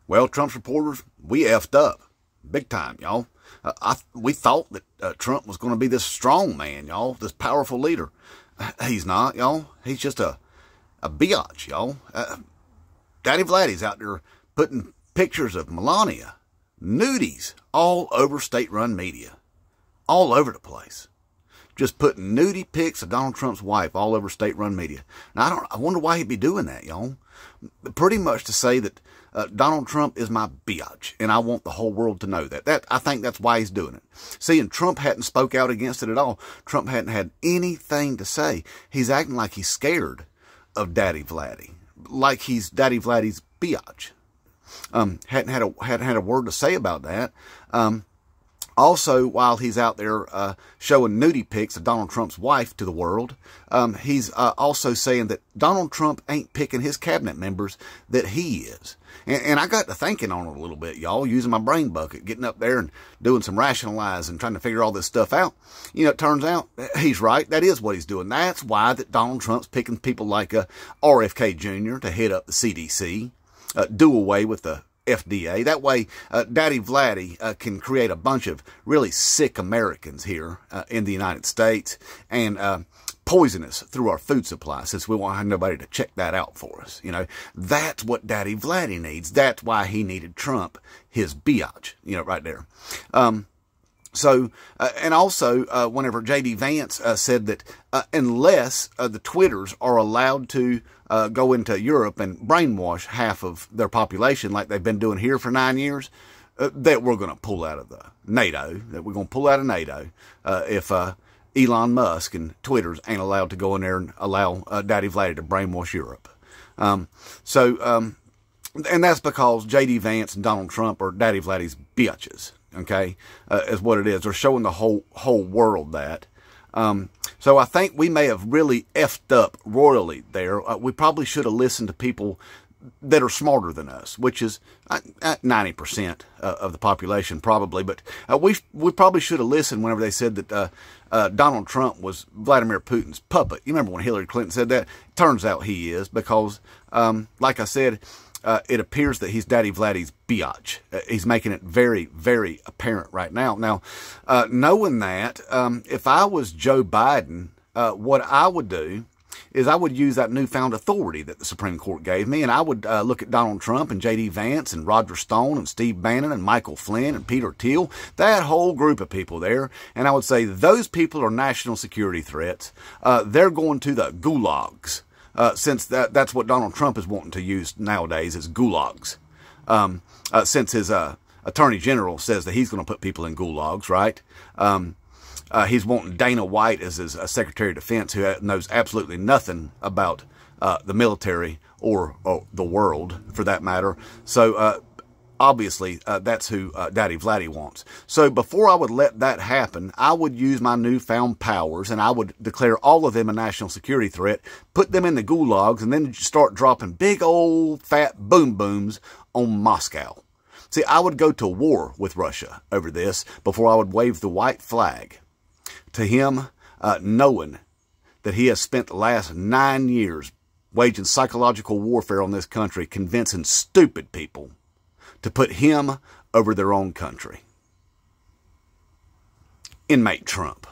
Well, Trump's reporters, we effed up. Big time, y'all. We thought that Trump was going to be this strong man, y'all, this powerful leader. He's not, y'all. He's just a biatch, y'all. Daddy Vladdy's out there putting pictures of Melania, nudies, all over state-run media. All over the place. Just putting nudie pics of Donald Trump's wife all over state-run media. Now, I wonder why he'd be doing that, y'all. Pretty much to say that Donald Trump is my biatch, and I want the whole world to know that. I think that's why he's doing it. See, and Trump hadn't spoke out against it at all. Trump hadn't had anything to say. He's acting like he's scared of Daddy Vladdy, like he's Daddy Vladdy's biatch. Hadn't had a word to say about that. Also, while he's out there showing nudie pics of Donald Trump's wife to the world, he's also saying that Donald Trump ain't picking his cabinet members, that he is. And I got to thinking on it a little bit, y'all, using my brain bucket, getting up there and doing some rationalizing, trying to figure all this stuff out. You know, it turns out he's right. That is what he's doing. That's why that Donald Trump's picking people like RFK Jr. to head up the CDC, do away with the FDA. That way, Daddy Vladdy can create a bunch of really sick Americans here in the United States and poison us through our food supply, since we won't have nobody to check that out for us. You know, that's what Daddy Vladdy needs. That's why he needed Trump, his biatch, you know, right there. And also, whenever J.D. Vance said that unless the Twitters are allowed to go into Europe and brainwash half of their population like they've been doing here for 9 years, that we're going to pull out of the NATO, that we're going to pull out of NATO if Elon Musk and Twitters ain't allowed to go in there and allow Daddy Vladdy to brainwash Europe. And that's because J.D. Vance and Donald Trump are Daddy Vladdy's bitches. Okay, is what it is. They're showing the whole world that. So I think we may have really effed up royally there. We probably should have listened to people that are smarter than us, which is 90% of the population probably. But we probably should have listened whenever they said that Donald Trump was Vladimir Putin's puppet. You remember when Hillary Clinton said that? Turns out he is, because, like I said, it appears that he's Daddy Vladdy's biatch. He's making it very, very apparent right now. Now, knowing that, if I was Joe Biden, what I would do is I would use that newfound authority that the Supreme Court gave me, and I would look at Donald Trump and J.D. Vance and Roger Stone and Steve Bannon and Michael Flynn and Peter Thiel, that whole group of people there, and I would say those people are national security threats. They're going to the gulags. Since that's what Donald Trump is wanting to use nowadays, is gulags. Since his attorney general says that he's going to put people in gulags, right? He's wanting Dana White as his Secretary of Defense, who knows absolutely nothing about the military or the world, for that matter. So obviously, that's who Daddy Vladdy wants. So before I would let that happen, I would use my newfound powers, and I would declare all of them a national security threat, put them in the gulags, and then start dropping big old fat boom booms on Moscow. See, I would go to war with Russia over this before I would wave the white flag to him, knowing that he has spent the last 9 years waging psychological warfare on this country, convincing stupid people to put him over their own country. Inmate Trump.